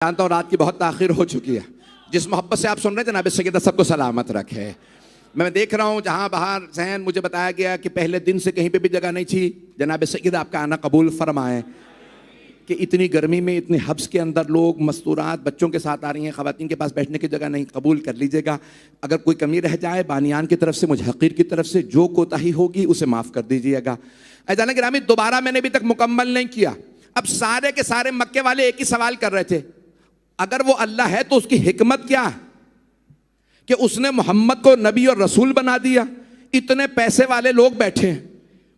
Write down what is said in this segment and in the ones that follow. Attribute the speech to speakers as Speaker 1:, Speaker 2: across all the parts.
Speaker 1: جانتا ہوں رات کی بہت تاخیر ہو چکی ہے. جس محبت سے آپ سن رہے ہیں جناب سیدہ سب کو سلامت رکھے. میں دیکھ رہا ہوں جہاں باہر ذہن مجھے بتایا گیا کہ پہلے دن سے کہیں پہ بھی جگہ نہیں تھی. جناب سیدہ آپ کا آنا قبول فرمائیں کہ اتنی گرمی میں اتنے حبس کے اندر لوگ مستورات بچوں کے ساتھ آ رہی ہیں, خواتین کے پاس بیٹھنے کی جگہ نہیں. قبول کر لیجئے گا. اگر کوئی کمی رہ جائے بانیان کی طرف سے, مجھ حقیر کی طرف سے جو کوتاہی ہوگی اسے معاف کر دیجئے گا. عزیزان گرامی دوبارہ میں نے ابھی تک مکمل نہیں کیا. اب سارے کے سارے مکے والے ایک ہی سوال کر رہے تھے, اگر وہ اللہ ہے تو اس کی حکمت کیا ہے کہ اس نے محمد کو نبی اور رسول بنا دیا. اتنے پیسے والے لوگ بیٹھے ہیں,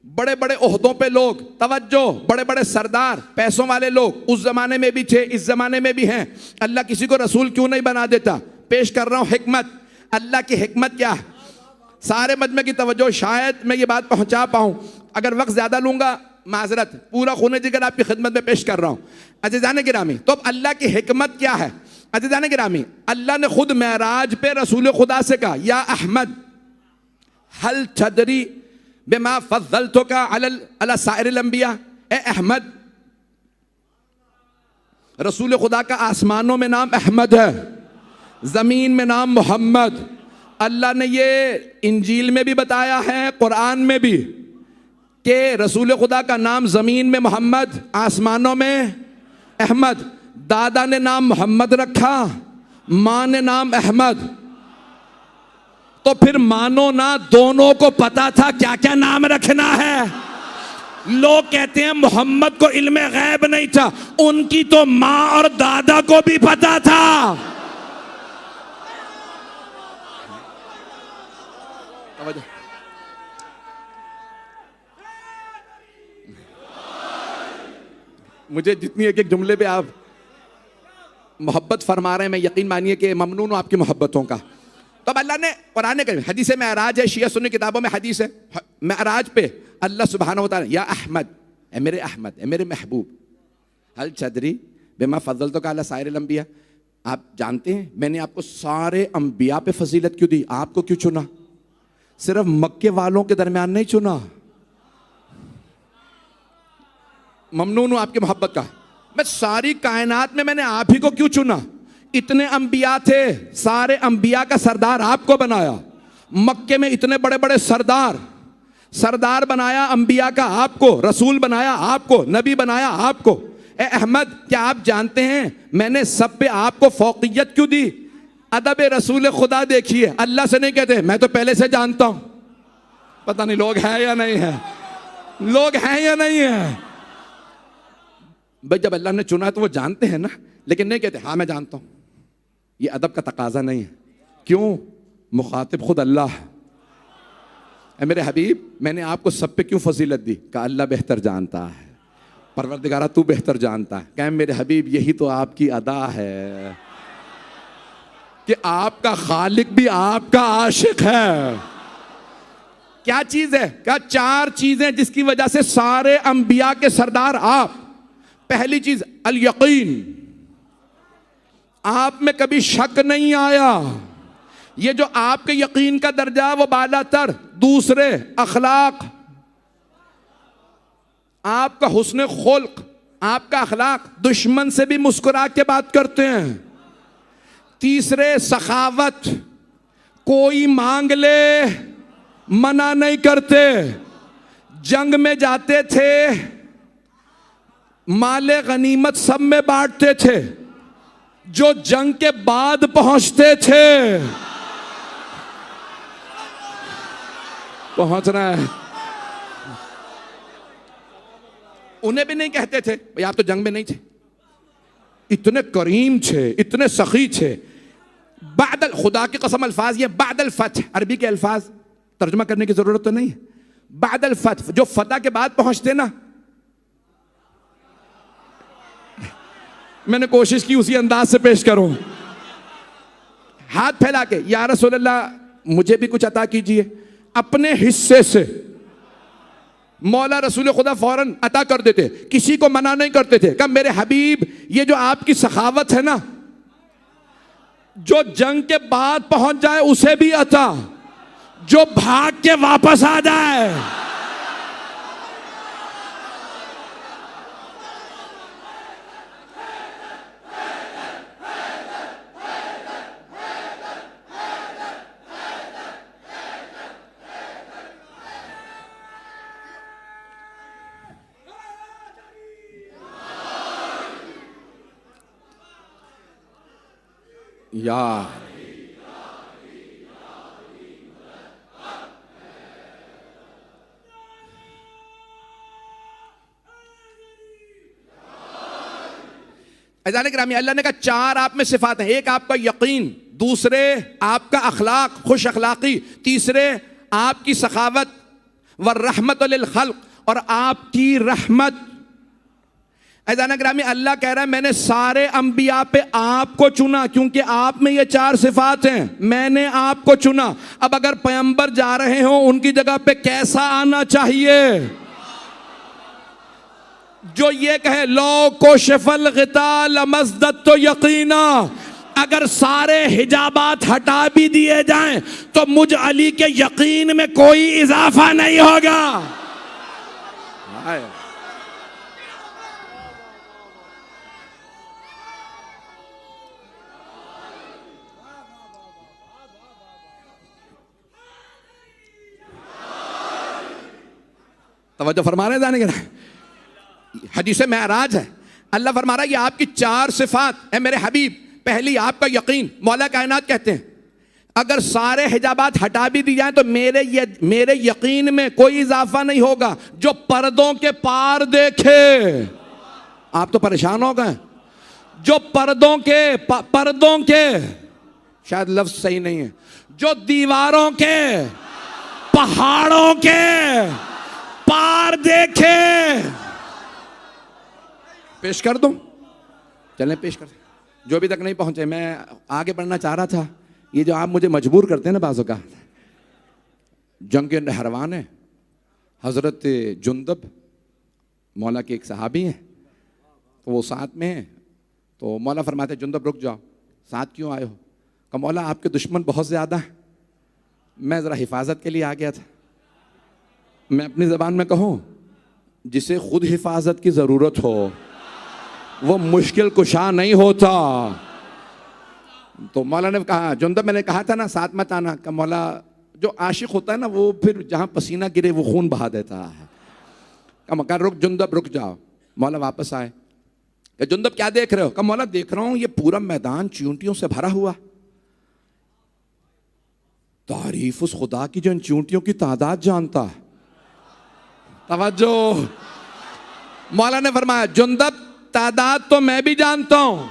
Speaker 1: بڑے بڑے عہدوں پہ لوگ, توجہ, بڑے بڑے سردار, پیسوں والے لوگ اس زمانے میں بھی تھے, اس زمانے میں بھی ہیں. اللہ کسی کو رسول کیوں نہیں بنا دیتا؟ پیش کر رہا ہوں حکمت. اللہ کی حکمت کیا ہے؟ سارے مجمع کی توجہ, شاید میں یہ بات پہنچا پاؤں. اگر وقت زیادہ لوں گا معذرت, پورا خون جگر آپ کی خدمت میں پیش کر رہا ہوں. عزیزان گرامی, تو اب اللہ کی حکمت کیا ہے؟ عزیزان گرامی, اللہ نے خود معراج پہ رسول خدا سے کہا, یا احمد هل تدری بما فضلتک علی سائر الانبیاء. اے احمد, رسول خدا کا آسمانوں میں نام احمد ہے, زمین میں نام محمد. اللہ نے یہ انجیل میں بھی بتایا ہے, قرآن میں بھی, کہ رسول خدا کا نام زمین میں محمد, آسمانوں میں احمد. دادا نے نام محمد رکھا, ماں نے نام احمد. تو پھر مانو نہ, دونوں کو پتا تھا کیا کیا نام رکھنا ہے. لوگ کہتے ہیں محمد کو علم غیب نہیں تھا, ان کی تو ماں اور دادا کو بھی پتا تھا. مجھے جتنی ایک ایک جملے پہ آپ محبت فرما رہے ہیں, میں یقین مانیے کہ ممنون ہوں آپ کی محبتوں کا. تو اب اللہ نے قرآن کریم, حدیث معراج ہے, شیعہ سنی کتابوں میں حدیث ہے, معراج پہ اللہ سبحانہ وتعالی, یا احمد, اے میرے احمد, اے میرے محبوب, هل تدری بما فضلتک علی سائر الانبیاء. آپ جانتے ہیں میں نے آپ کو سارے انبیاء پہ فضیلت کیوں دی؟ آپ کو کیوں چنا؟ صرف مکے والوں کے درمیان نہیں چنا. ممنون ہوں آپ کی محبت کا. میں ساری کائنات میں نے آپ ہی کو کیوں چنا؟ اتنے انبیاء تھے, سارے انبیاء کا سردار آپ کو بنایا. مکے میں اتنے بڑے بڑے سردار بنایا انبیاء کا آپ کو, رسول بنایا آپ کو, نبی بنایا آپ کو. اے احمد, کیا آپ جانتے ہیں میں نے سب پہ آپ کو فوقیت کیوں دی؟ ادب رسول خدا دیکھیے, اللہ سے نہیں کہتے میں تو پہلے سے جانتا ہوں. پتہ نہیں لوگ ہیں یا نہیں ہیں, لوگ ہیں یا نہیں ہیں. بھئی جب اللہ نے چنا ہے تو وہ جانتے ہیں نا, لیکن نہیں کہتے ہاں میں جانتا ہوں. یہ ادب کا تقاضا نہیں ہے. کیوں؟ مخاطب خود اللہ ہے. اے میرے حبیب, میں نے آپ کو سب پہ کیوں فضیلت دی؟ کہ اللہ بہتر جانتا ہے, پروردگارہ تو بہتر جانتا ہے. کہ میرے حبیب یہی تو آپ کی ادا ہے کہ آپ کا خالق بھی آپ کا عاشق ہے. کیا چیز ہے؟ کیا چار چیزیں جس کی وجہ سے سارے انبیاء کے سردار آپ. پہلی چیز الیقین, آپ میں کبھی شک نہیں آیا. یہ جو آپ کے یقین کا درجہ وہ بالا تر. دوسرے اخلاق, آپ کا حسن خلق, آپ کا اخلاق, دشمن سے بھی مسکرا کے بات کرتے ہیں. تیسرے سخاوت, کوئی مانگ لے منع نہیں کرتے. جنگ میں جاتے تھے, مال غنیمت سب میں بانٹتے تھے. جو جنگ کے بعد پہنچتے تھے, پہنچ رہا ہے, انہیں بھی نہیں کہتے تھے بھئی آپ تو جنگ میں نہیں تھے. اتنے کریم تھے, اتنے سخی تھے. بعد خدا کی قسم الفاظ یہ بعد الفتح, عربی کے الفاظ ترجمہ کرنے کی ضرورت تو نہیں ہے. بعد الفتح, جو فتح کے بعد پہنچتے نا, میں نے کوشش کی اسی انداز سے پیش کروں. ہاتھ پھیلا کے یا رسول اللہ مجھے بھی کچھ عطا کیجئے. اپنے حصے سے مولا رسول خدا فوراً عطا کر دیتے, کسی کو منع نہیں کرتے تھے. کہ میرے حبیب یہ جو آپ کی سخاوت ہے نا, جو جنگ کے بعد پہنچ جائے اسے بھی عطا, جو بھاگ کے واپس آ جائے یا عزیزان گرامی، اللہ نے کہا چار آپ میں صفات ہیں. ایک آپ کا یقین، دوسرے آپ کا اخلاق، خوش اخلاقی، تیسرے آپ کی سخاوت والرحمت للخلق، اور آپ کی رحمت. عزیزان گرامی، اللہ کہہ رہا ہے میں نے سارے انبیاء پہ آپ کو چنا کیونکہ آپ میں یہ چار صفات ہیں. میں نے آپ کو چنا. اب اگر پیغمبر جا رہے ہوں ان کی جگہ پہ کیسا آنا چاہیے؟ جو یہ کہے لو کشف الغطاء لمزددت یقینا. اگر سارے حجابات ہٹا بھی دیے جائیں تو مجھ علی کے یقین میں کوئی اضافہ نہیں ہوگا. توجہ فرما رہے ہیں جانے کے حدیث معراج ہے. اللہ فرما رہا ہے یہ آپ کی چار صفات اے میرے حبیب. پہلی آپ کا یقین. مولا کائنات کہتے ہیں اگر سارے حجابات ہٹا بھی دی جائیں تو میرے یقین میں کوئی اضافہ نہیں ہوگا. جو پردوں کے پار دیکھے، آپ تو پریشان ہو گئے. جو پردوں کے شاید لفظ صحیح نہیں ہے، جو دیواروں کے، پہاڑوں کے پار دیکھے. پیش کر دوں؟ چلیں پیش کر دیں. جو ابھی تک نہیں پہنچے، میں آگے بڑھنا چاہ رہا تھا. یہ جو آپ مجھے مجبور کرتے ہیں نا بعض اوقات. جنگ نہروان ہے، حضرت جندب مولا کے ایک صحابی ہیں، تو وہ ساتھ میں ہیں. تو مولا فرماتے جندب رک جاؤ. ساتھ کیوں آئے ہو؟ کہ مولا آپ کے دشمن بہت زیادہ ہیں، میں ذرا حفاظت کے لیے آ گیا تھا. میں اپنی زبان میں کہوں، جسے خود حفاظت کی ضرورت ہو وہ مشکل کشا نہیں ہوتا. تو مولا نے کہا جندب میں نے کہا تھا نا ساتھ مت آنا. کہ مولا جو عاشق ہوتا ہے نا وہ پھر جہاں پسینہ گرے وہ خون بہا دیتا ہے. کہ رک جندب رک جاؤ. مولا واپس آئے. کہ جندب کیا دیکھ رہے ہو؟ کہ مولا دیکھ رہا ہوں یہ پورا میدان چیونٹیوں سے بھرا ہوا. تعریف اس خدا کی جو ان چیونٹیوں کی تعداد جانتا ہے. توجہ. مولا نے فرمایا جندب تعداد تو میں بھی جانتا ہوں.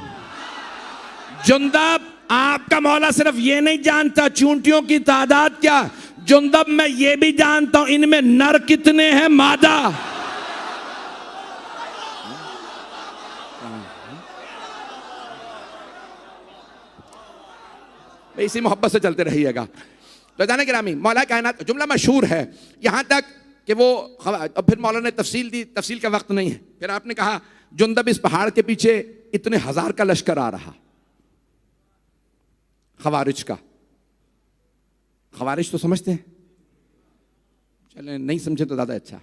Speaker 1: جندب آپ کا مولا صرف یہ نہیں جانتا چونٹیوں کی تعداد کیا. جندب میں یہ بھی جانتا ہوں ان میں نر کتنے ہیں، مادہ. اسی محبت سے چلتے رہیے گا. تو جانے گرامی، مولا کائنات جملہ مشہور ہے یہاں تک کہ وہ پھر مولا نے تفصیل دی. تفصیل کا وقت نہیں ہے. پھر آپ نے کہا جندب اس پہاڑ کے پیچھے اتنے ہزار کا لشکر آ رہا، خوارج کا. خوارج تو سمجھتے ہیں؟ چلیں نہیں سمجھے تو زیادہ اچھا،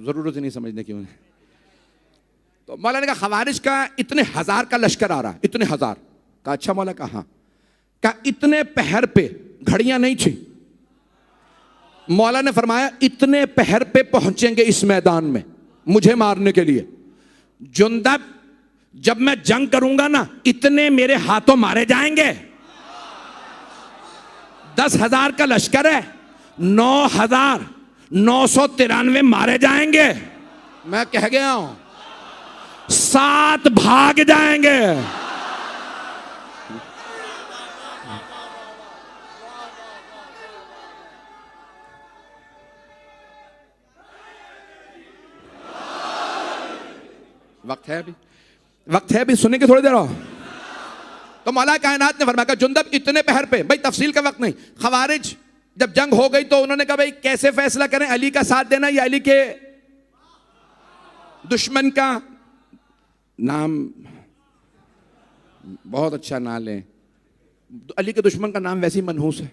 Speaker 1: ضرورت ہی نہیں سمجھنے کی انہیں. تو مولا نے کہا خوارج کا اتنے ہزار کا لشکر آ رہا. اتنے ہزار کا؟ اچھا مولا کہا. کہا اتنے پہر پہ گھڑیاں نہیں تھیں. مولا نے فرمایا اتنے پہر پہ پہنچیں گے اس میدان میں مجھے مارنے کے لیے. جندب جب میں جنگ کروں گا نا اتنے میرے ہاتھوں مارے جائیں گے. 10,000 کا لشکر ہے، 9,993 مارے جائیں گے. میں کہہ گیا ہوں 7 بھاگ جائیں گے. وقت ہے ابھی سننے کے تھوڑی دیر ہو. تو مولا کائنات نے فرمایا کہ جندب اتنے پہر پہ، بھائی تفصیل کا وقت نہیں. خوارج جب جنگ ہو گئی تو انہوں نے کہا بھائی کیسے فیصلہ کریں، علی کا ساتھ دینا یا علی کے دشمن کا. نام بہت اچھا نہ لیں، علی کے دشمن کا نام ویسے ہی منحوس ہے.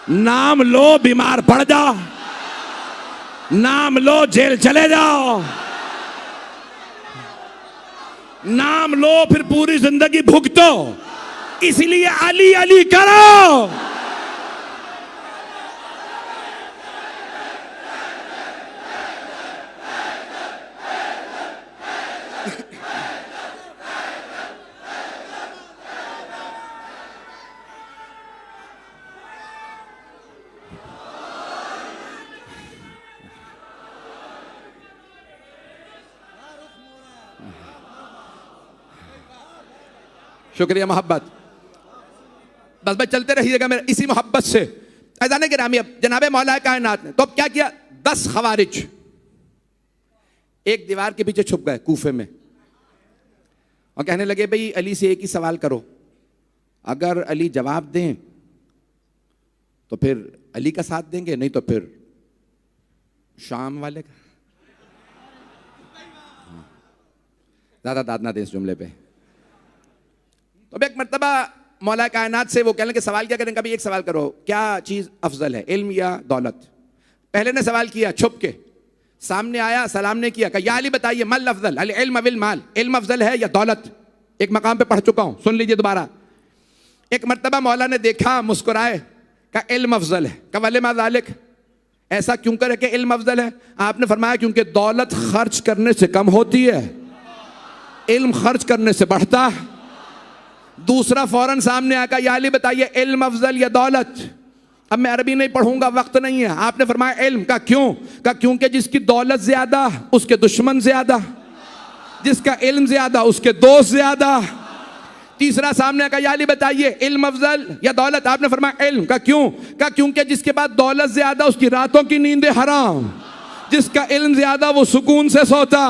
Speaker 1: نام لو بیمار پڑ جاؤ، نام لو جیل چلے جاؤ، نام لو پھر پوری زندگی بھگتو. اس لیے علی علی کرو. شکریہ محبت. بس بس چلتے رہیے گا میرے اسی محبت سے. عزیزان گرامی, اب جناب مولا کائنات نے تو اب کیا کیا؟ 10 خوارج ایک دیوار کے پیچھے چھپ گئے کوفے میں اور کہنے لگے بھئی علی سے ایک ہی سوال کرو, اگر علی جواب دیں تو پھر علی کا ساتھ دیں گے, نہیں تو پھر شام والے کا. زیادہ داد نہ دیں اس جملے پہ. تو اب ایک مرتبہ مولا کائنات سے وہ کہنے لگے سوال کیا کریں, کبھی ایک سوال کرو, کیا چیز افضل ہے, علم یا دولت؟ پہلے نے سوال کیا چھپ کے, سامنے آیا, سلام نے کیا, کہا یا علی بتائیے مل افضل, العلم ام المال, علم افضل ہے یا دولت؟ ایک مقام پہ پڑھ چکا ہوں, سن لیجئے دوبارہ. ایک مرتبہ مولا نے دیکھا, مسکرائے, کہا علم افضل ہے. کہا ولما ذالک, ایسا کیوں کرے کہ علم افضل ہے؟ آپ نے فرمایا کیونکہ دولت خرچ کرنے سے کم ہوتی ہے, علم خرچ کرنے سے بڑھتا ہے. دوسرا فوراً سامنے آ کر یا علی بتائیے علم افضل یا دولت؟ اب میں عربی نہیں پڑھوں گا, وقت نہیں ہے. آپ نے فرمایا علم. کا کیوں؟ کہا کیونکہ جس کی دولت زیادہ اس کے دشمن زیادہ, جس کا علم زیادہ اس کے دوست زیادہ. تیسرا سامنے آ کر یا علی بتائیے علم افضل یا دولت؟ آپ نے فرمایا علم. کا کیوں؟ کہا کیونکہ جس کے بعد دولت زیادہ اس کی راتوں کی نیندیں حرام, جس کا علم زیادہ وہ سکون سے سوتا.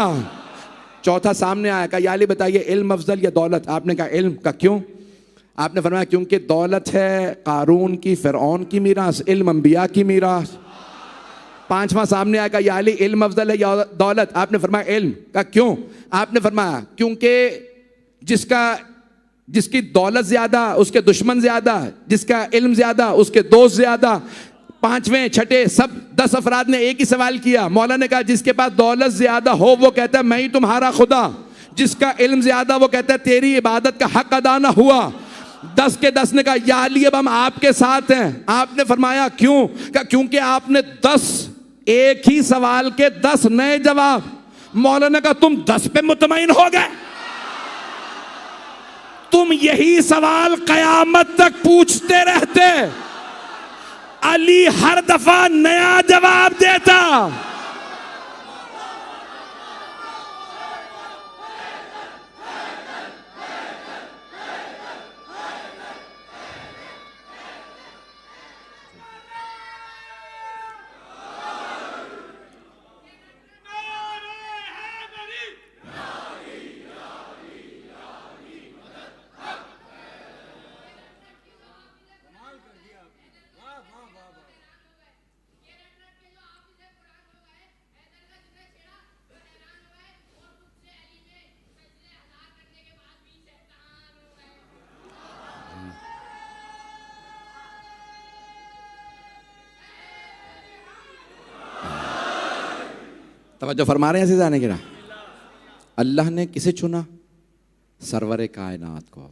Speaker 1: چوتھا سامنے آیا, کہا یا علی بتائیے علم افضل یا دولت؟ آپ نے کہا علم. کا کیوں؟ آپ نے فرمایا کیونکہ دولت ہے قارون کی, فرعون کی میراث, علم انبیاء کی میراث. پانچواں سامنے آیا, کہا یا علی علم افضل ہے یا دولت؟ آپ نے فرمایا علم. کا کیوں؟ آپ نے فرمایا کیونکہ جس کی دولت زیادہ اس کے دشمن زیادہ, جس کا علم زیادہ اس کے دوست زیادہ. پانچویں چھٹے سب 10 افراد نے ایک ہی سوال کیا. مولا نے کہا جس کے پاس دولت زیادہ ہو وہ کہتا ہے میں ہی تمہارا خدا, جس کا علم زیادہ وہ کہتا ہے تیری عبادت کا حق ادا نہ ہوا. 10 کے 10 نے کہا یا علی اب ہم آپ کے ساتھ ہیں. آپ نے فرمایا کیوں؟ کہ کیونکہ آپ نے 10 ایک ہی سوال کے 10 نئے جواب. مولا نے کہا تم 10 پہ مطمئن ہو گئے, تم یہی سوال قیامت تک پوچھتے رہتے, علی ہر دفعہ نیا جواب دیتا. توجہ فرما رہے ہیں عزیزان گرامی, اللہ نے کسے چنا؟ سرور کائنات کو.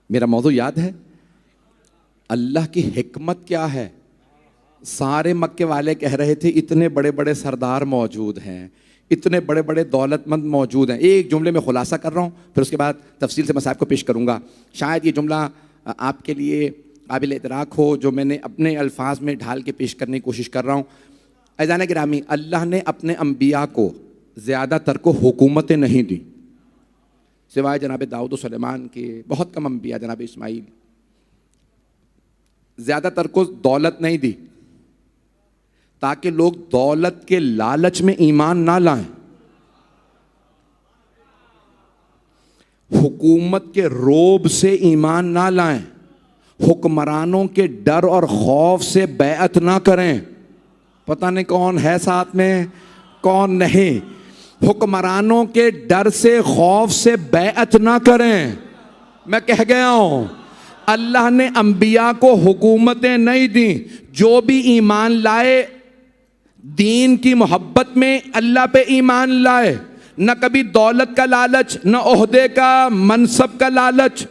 Speaker 1: میرا موضوع یاد ہے؟ اللہ کی حکمت کیا ہے؟ سارے مکے والے کہہ رہے تھے اتنے بڑے بڑے سردار موجود ہیں, اتنے بڑے بڑے دولت مند موجود ہیں. ایک جملے میں خلاصہ کر رہا ہوں, پھر اس کے بعد تفصیل سے مصائب کو پیش کروں گا. شاید یہ جملہ آپ کے لیے قابل ادراک ہو جو میں نے اپنے الفاظ میں ڈھال کے پیش کرنے کی کوشش کر رہا ہوں. عزیزان گرامی, اللہ نے اپنے انبیاء کو زیادہ تر کو حکومتیں نہیں دی, سوائے جناب داؤد و سلیمان کے. بہت کم انبیاء, جناب اسماعیل, زیادہ تر کو دولت نہیں دی تاکہ لوگ دولت کے لالچ میں ایمان نہ لائیں, حکومت کے روب سے ایمان نہ لائیں, حکمرانوں کے ڈر اور خوف سے بیعت نہ کریں. پتہ نہیں کون ہے ساتھ میں کون نہیں. حکمرانوں کے ڈر سے خوف سے بیعت نہ کریں. میں کہہ گیا ہوں اللہ نے انبیاء کو حکومتیں نہیں دیں, جو بھی ایمان لائے دین کی محبت میں اللہ پہ ایمان لائے, نہ کبھی دولت کا لالچ, نہ عہدے کا منصب کا لالچ,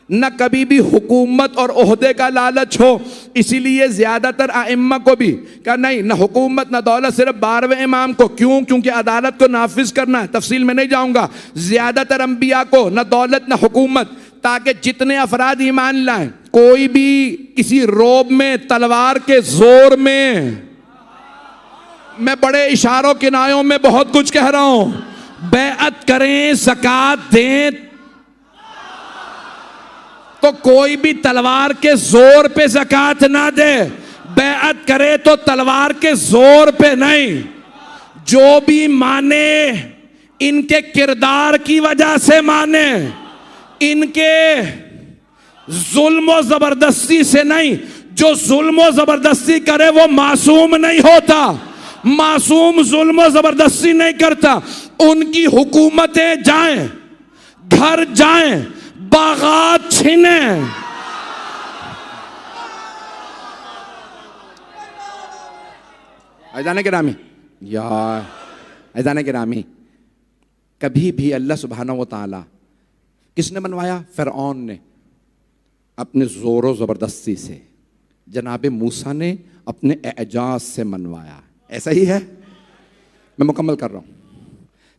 Speaker 1: نہ کبھی بھی حکومت اور عہدے کا لالچ ہو. اسی لیے زیادہ تر ائمہ کو بھی کہا نہیں, نہ حکومت نہ دولت, صرف 12ویں امام کو. کیوں؟ کیونکہ عدالت کو نافذ کرنا ہے. تفصیل میں نہیں جاؤں گا. زیادہ تر انبیاء کو نہ دولت نہ حکومت, تاکہ جتنے افراد ایمان لائیں کوئی بھی کسی روب میں تلوار کے زور میں بڑے اشاروں کنایوں میں بہت کچھ کہہ رہا ہوں, بیعت کریں زکات دیں تو کوئی بھی تلوار کے زور پہ زکات نہ دے، بیعت کرے تو تلوار کے زور پہ نہیں، جو بھی مانے ان کے کردار کی وجہ سے مانے، ان کے ظلم و زبردستی سے نہیں۔ جو ظلم و زبردستی کرے وہ معصوم نہیں ہوتا، معصوم ظلم و زبردستی نہیں کرتا۔ ان کی حکومتیں جائیں، گھر جائیں، باغات چھینیں، عزیزان گرامی عزیزان گرامی، کبھی بھی اللہ سبحانہ و تعالی کس نے منوایا؟ فرعون نے اپنے زور و زبردستی سے، جناب موسیٰ نے اپنے اعجاز سے منوایا۔ ایسا ہی ہے، میں مکمل کر رہا ہوں۔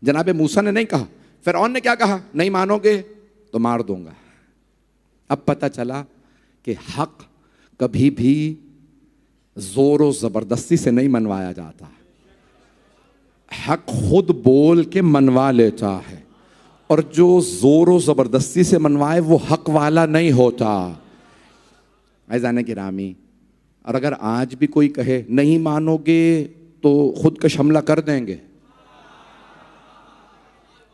Speaker 1: جناب موسیٰ نے نہیں کہا، فرعون نے کیا کہا؟ نہیں مانو گے تو مار دوں گا۔ اب پتہ چلا کہ حق کبھی بھی زور و زبردستی سے نہیں منوایا جاتا، حق خود بول کے منوا لیتا ہے، اور جو زور و زبردستی سے منوائے وہ حق والا نہیں ہوتا۔ عزیزان گرامی، اور اگر آج بھی کوئی کہے نہیں مانو گے تو خودکش حملہ کر دیں گے،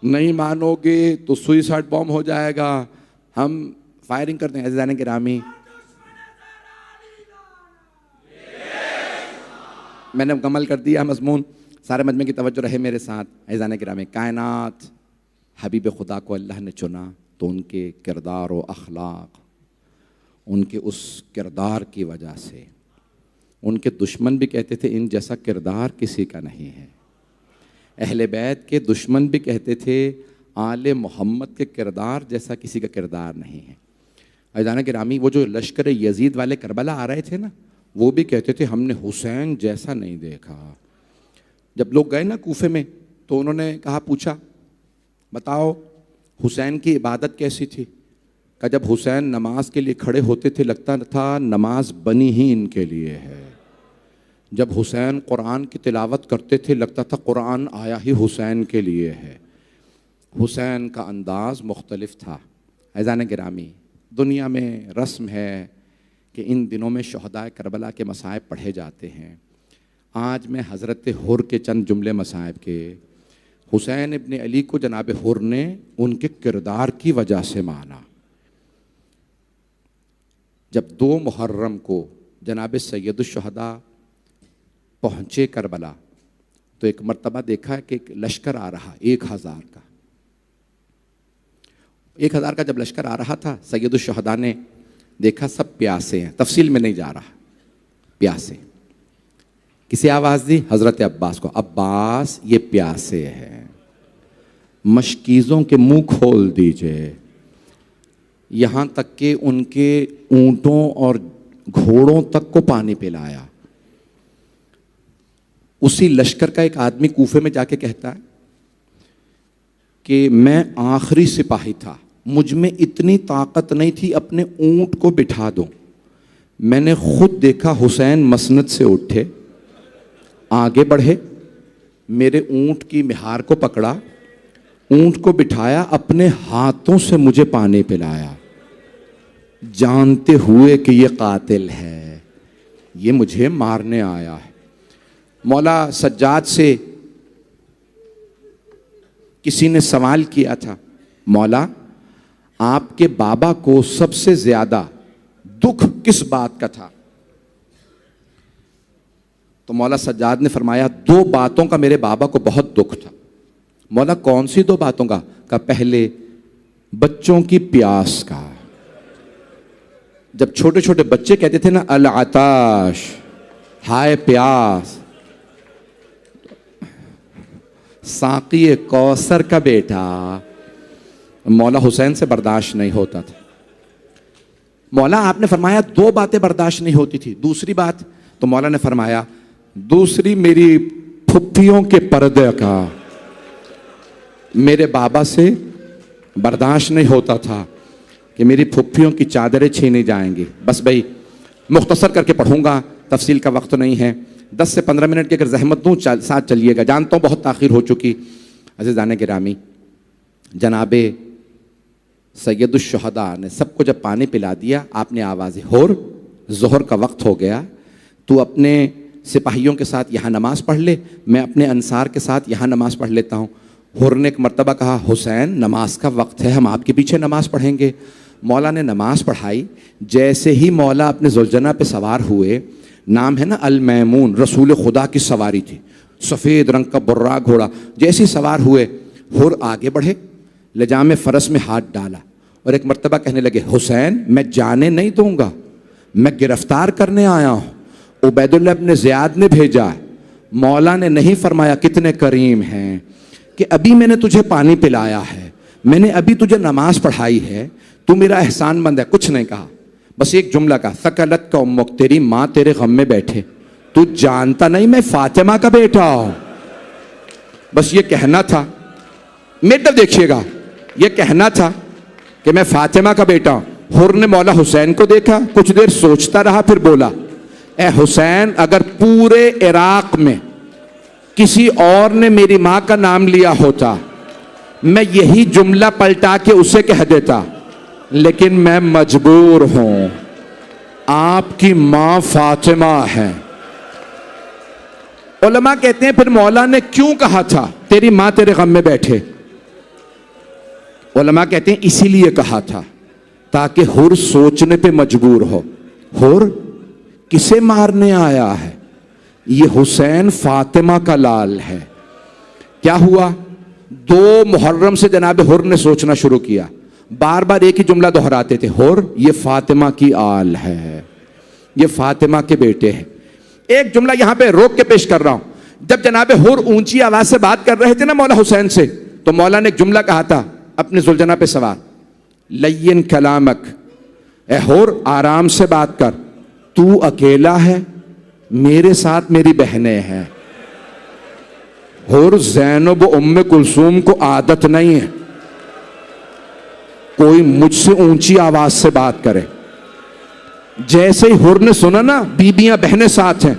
Speaker 1: نہیں مانو گے تو سوئسائڈ بوم ہو جائے گا، ہم فائرنگ کر دیں گے۔ عزیزان گرامی، میں نے مکمل کر دیا مضمون، سارے مجمع کی توجہ رہے میرے ساتھ۔ عزیزان گرامی، کائنات حبیب خدا کو اللہ نے چنا تو ان کے کردار و اخلاق، ان کے اس کردار کی وجہ سے ان کے دشمن بھی کہتے تھے ان جیسا کردار کسی کا نہیں ہے، اہل بیت کے دشمن بھی کہتے تھے آل محمد کے کردار جیسا کسی کا کردار نہیں ہے۔ عزیزان گرامی، وہ جو لشکر یزید والے کربلا آ رہے تھے نا، وہ بھی کہتے تھے ہم نے حسین جیسا نہیں دیکھا۔ جب لوگ گئے نا کوفے میں تو انہوں نے کہا، پوچھا بتاؤ حسین کی عبادت کیسی تھی؟ کہ جب حسین نماز کے لیے کھڑے ہوتے تھے لگتا تھا نماز بنی ہی ان کے لیے ہے، جب حسین قرآن کی تلاوت کرتے تھے لگتا تھا قرآن آیا ہی حسین کے لیے ہے۔ حسین کا انداز مختلف تھا۔ عزیزان گرامی، دنیا میں رسم ہے کہ ان دنوں میں شہدائے کربلا کے مصائب پڑھے جاتے ہیں۔ آج میں حضرت حر کے چند جملے مصائب کے، حسین ابن علی کو جناب حر نے ان کے کردار کی وجہ سے مانا۔ جب 2 محرم کو جناب سید الشہداء پہنچے کربلا تو ایک مرتبہ دیکھا کہ ایک لشکر آ رہا 1000 کا۔ 1000 کا جب لشکر آ رہا تھا، سید الشہداء نے دیکھا سب پیاسے ہیں، تفصیل میں نہیں جا رہا، پیاسے۔ کسی آواز دی؟ حضرت عباس کو، عباس یہ پیاسے ہیں، مشکیزوں کے منہ کھول دیجئے۔ یہاں تک کہ ان کے اونٹوں اور گھوڑوں تک کو پانی پلایا۔ اسی لشکر کا ایک آدمی کوفے میں جا کے کہتا ہے کہ میں آخری سپاہی تھا، مجھ میں اتنی طاقت نہیں تھی اپنے اونٹ کو بٹھا دوں، میں نے خود دیکھا حسین مسند سے اٹھے، آگے بڑھے، میرے اونٹ کی مہار کو پکڑا، اونٹ کو بٹھایا، اپنے ہاتھوں سے مجھے پانی پلایا، جانتے ہوئے کہ یہ قاتل ہے، یہ مجھے مارنے آیا ہے۔ مولا سجاد سے کسی نے سوال کیا تھا، مولا آپ کے بابا کو سب سے زیادہ دکھ کس بات کا تھا؟ تو مولا سجاد نے فرمایا 2 باتوں کا میرے بابا کو بہت دکھ تھا۔ مولا کون سی 2 باتوں کا؟ کہ پہلے بچوں کی پیاس کا، جب چھوٹے چھوٹے بچے کہتے تھے نا العطاش، ہائے پیاس، ساقی کوثر کا بیٹا، مولا حسین سے برداشت نہیں ہوتا تھا۔ مولا آپ نے فرمایا 2 باتیں برداشت نہیں ہوتی تھی، دوسری بات؟ تو مولا نے فرمایا دوسری میری پھپھیوں کے پردے کا، میرے بابا سے برداشت نہیں ہوتا تھا کہ میری پھپھیوں کی چادریں چھینی جائیں گی۔ بس بھائی مختصر کر کے پڑھوں گا، تفصیل کا وقت نہیں ہے، 10 سے 15 منٹ کی اگر زحمت دوں ساتھ چلیے گا، جانتا ہوں بہت تاخیر ہو چکی۔ عزیزان گرامی، جناب سید الشہداء نے سب کو جب پانی پلا دیا، آپ نے آواز ہور ظہر کا وقت ہو گیا، تو اپنے سپاہیوں کے ساتھ یہاں نماز پڑھ لے، میں اپنے انصار کے ساتھ یہاں نماز پڑھ لیتا ہوں۔ ہور نے ایک مرتبہ کہا حسین نماز کا وقت ہے، ہم آپ کے پیچھے نماز پڑھیں گے۔ مولا نے نماز پڑھائی، جیسے ہی مولا اپنے ذوالجنہ پہ سوار ہوئے، نام ہے نا المیمون، رسول خدا کی سواری تھی، سفید رنگ کا برا گھوڑا، جیسے ہی سوار ہوئے ہور آگے بڑھے، لجام فرس میں ہاتھ ڈالا اور ایک مرتبہ کہنے لگے حسین میں جانے نہیں دوں گا، میں گرفتار کرنے آیا ہوں، عبید اللہ ابن زیاد نے بھیجا ہے۔ مولا نے نہیں فرمایا کتنے کریم ہیں کہ ابھی میں نے تجھے پانی پلایا ہے، میں نے ابھی تجھے نماز پڑھائی ہے، تو میرا احسان مند ہے، کچھ نہیں کہا، بس ایک جملہ کہا ثقلت کا امک، تیری ماں تیرے غم میں بیٹھے، تو جانتا نہیں میں فاطمہ کا بیٹا ہوں۔ بس یہ کہنا تھا، میرے طرف دیکھیے گا، یہ کہنا تھا کہ میں فاطمہ کا بیٹا ہوں۔ حر نے مولا حسین کو دیکھا، کچھ دیر سوچتا رہا، پھر بولا اے حسین اگر پورے عراق میں کسی اور نے میری ماں کا نام لیا ہوتا میں یہی جملہ پلٹا کے اسے کہہ دیتا، لیکن میں مجبور ہوں، آپ کی ماں فاطمہ ہے۔ علماء کہتے ہیں پھر مولا نے کیوں کہا تھا تیری ماں تیرے غم میں بیٹھے؟ علماء کہتے ہیں اسی لیے کہا تھا تاکہ حر سوچنے پہ مجبور ہو، حر کسے مارنے آیا ہے؟ یہ حسین فاطمہ کا لال ہے۔ کیا ہوا؟ 2 محرم سے جناب حر نے سوچنا شروع کیا، بار بار ایک ہی جملہ دہراتے تھے، حر یہ فاطمہ کی آل ہے، یہ فاطمہ کے بیٹے ہیں۔ ایک جملہ یہاں پہ روک کے پیش کر رہا ہوں، جب جناب حر اونچی آواز سے بات کر رہے تھے نا مولا حسین سے، تو مولا نے ایک جملہ کہا تھا اپنے ذوالجنہ پہ سوار، لین کلامک، اے حر آرام سے بات کر، تو اکیلا ہے، میرے ساتھ میری بہنیں ہیں۔ حر زینب و ام کلثوم کو عادت نہیں ہے کوئی مجھ سے اونچی آواز سے بات کرے۔ جیسے ہی حر نے سنا نا بیبیاں بہنیں ساتھ ہیں،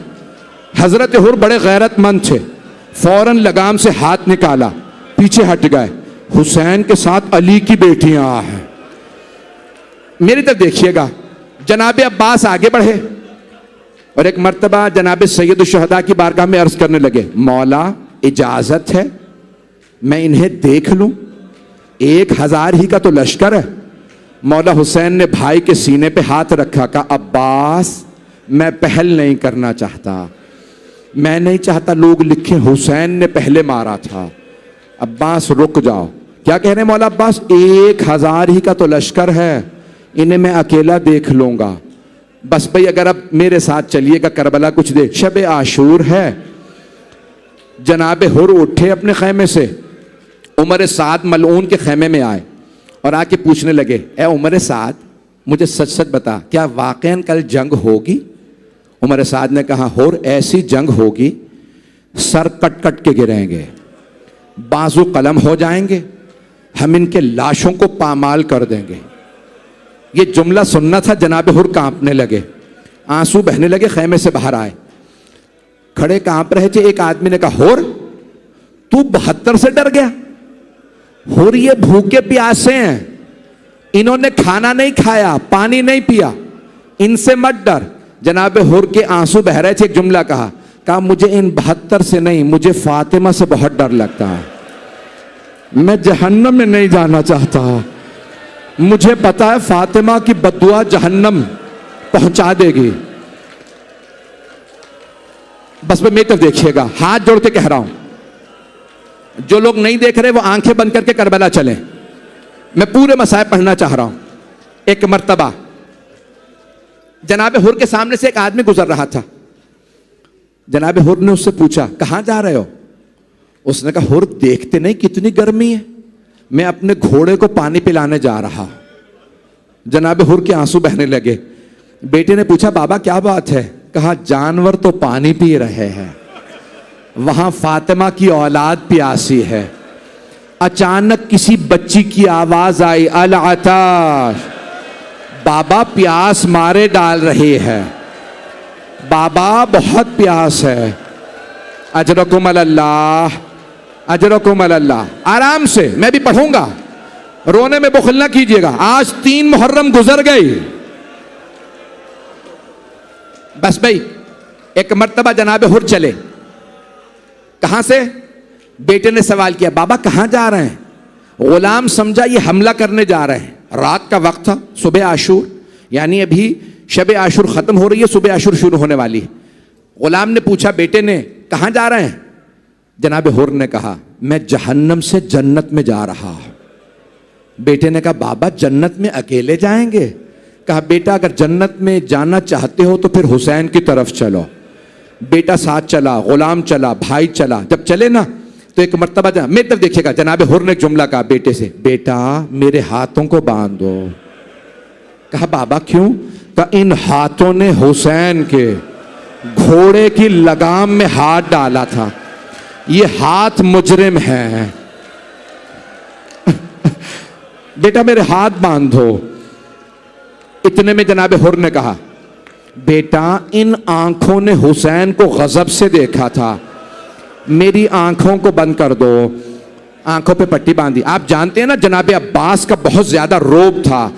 Speaker 1: حضرت حر بڑے غیرت مند تھے، فوراً لگام سے ہاتھ نکالا، پیچھے ہٹ گئے، حسین کے ساتھ علی کی بیٹیاں ہیں۔ میری طرف دیکھیے گا، جناب عباس آگے بڑھے اور ایک مرتبہ جناب سید الشہداء کی بارگاہ میں عرض کرنے لگے مولا اجازت ہے میں انہیں دیکھ لوں؟ 1000 ہی کا تو لشکر ہے۔ مولا حسین نے بھائی کے سینے پہ ہاتھ رکھا، کہا عباس میں پہل نہیں کرنا چاہتا، میں نہیں چاہتا لوگ لکھیں حسین نے پہلے مارا تھا، عباس رک جاؤ۔ کیا کہہ رہے ہیں مولا عباس؟ 1000 ہی کا تو لشکر ہے، انہیں میں اکیلا دیکھ لوں گا، بس بھئی اگر اب میرے ساتھ چلیے گا کربلا کچھ دیر، شب عاشور ہے۔ جناب حر اٹھے اپنے خیمے سے، عمر سعد ملعون کے خیمے میں آئے اور آ کے پوچھنے لگے اے عمر سعد مجھے سچ سچ بتا کیا واقعاً کل جنگ ہوگی؟ عمر سعد نے کہا حر ایسی جنگ ہوگی سر کٹ کٹ کے گریں گے، بازو قلم ہو جائیں گے، ہم ان کے لاشوں کو پامال کر دیں گے۔ یہ جملہ سننا تھا، جناب حر کانپنے لگے، آنسو بہنے لگے، خیمے سے باہر آئے، کھڑے کانپ رہے تھے۔ ایک آدمی نے کہا حر تو 72 سے ڈر گیا؟ حر یہ بھوکے پیاسے ہیں، انہوں نے کھانا نہیں کھایا، پانی نہیں پیا، ان سے مت ڈر۔ جناب حر کے آنسو بہ رہے تھے، ایک جملہ کہا مجھے ان 72 سے نہیں، مجھے فاطمہ سے بہت ڈر لگتا ہے، میں جہنم میں نہیں جانا چاہتا، مجھے پتا ہے فاطمہ کی بددعا جہنم پہنچا دے گی۔ بس میری طرف دیکھیے گا، ہاتھ جوڑ کے کہہ رہا ہوں، جو لوگ نہیں دیکھ رہے وہ آنکھیں بند کر کے کربلا چلیں، میں پورے مسائل پڑھنا چاہ رہا ہوں۔ ایک مرتبہ جناب حر کے سامنے سے ایک آدمی گزر رہا تھا، جناب حر نے اس سے پوچھا کہاں جا رہے ہو؟ اس نے کہا حر دیکھتے نہیں کتنی گرمی ہے، میں اپنے گھوڑے کو پانی پلانے جا رہا۔ جناب حر کے آنسو بہنے لگے۔ بیٹے نے پوچھا بابا کیا بات ہے؟ کہا جانور تو پانی پی رہے ہیں، وہاں فاطمہ کی اولاد پیاسی ہے۔ اچانک کسی بچی کی آواز آئی العطاش، بابا پیاس مارے ڈال رہی ہے، بابا بہت پیاس ہے۔ اجرکم اللہ، اجرکم علی اللہ. آرام سے میں بھی پڑھوں گا, رونے میں بخل نہ کیجئے گا. آج 3 محرم گزر گئی. بس بھائی ایک مرتبہ جناب حر چلے. کہاں سے؟ بیٹے نے سوال کیا بابا کہاں جا رہے ہیں؟ غلام سمجھا یہ حملہ کرنے جا رہے ہیں. رات کا وقت تھا, صبح عاشور, یعنی ابھی شب عاشور ختم ہو رہی ہے, صبح عاشور شروع ہونے والی ہے. غلام نے پوچھا بیٹے نے کہاں جا رہے ہیں؟ جناب حر نے کہا میں جہنم سے جنت میں جا رہا ہوں. بیٹے نے کہا بابا جنت میں اکیلے جائیں گے؟ کہا بیٹا اگر جنت میں جانا چاہتے ہو تو پھر حسین کی طرف چلو. بیٹا ساتھ چلا, غلام چلا, بھائی چلا. جب چلے نا تو ایک مرتبہ میری طرف دیکھے گا, جناب حر نے ایک جملہ کہا بیٹے سے, بیٹا میرے ہاتھوں کو باندھ دو. کہا بابا کیوں؟ کہا ان ہاتھوں نے حسین کے گھوڑے کی لگام میں ہاتھ ڈالا تھا, یہ ہاتھ مجرم ہیں. بیٹا میرے ہاتھ باندھو. اتنے میں جناب حر نے کہا بیٹا ان آنکھوں نے حسین کو غضب سے دیکھا تھا, میری آنکھوں کو بند کر دو. آنکھوں پہ پٹی باندھی. آپ جانتے ہیں نا جناب عباس کا بہت زیادہ روب تھا.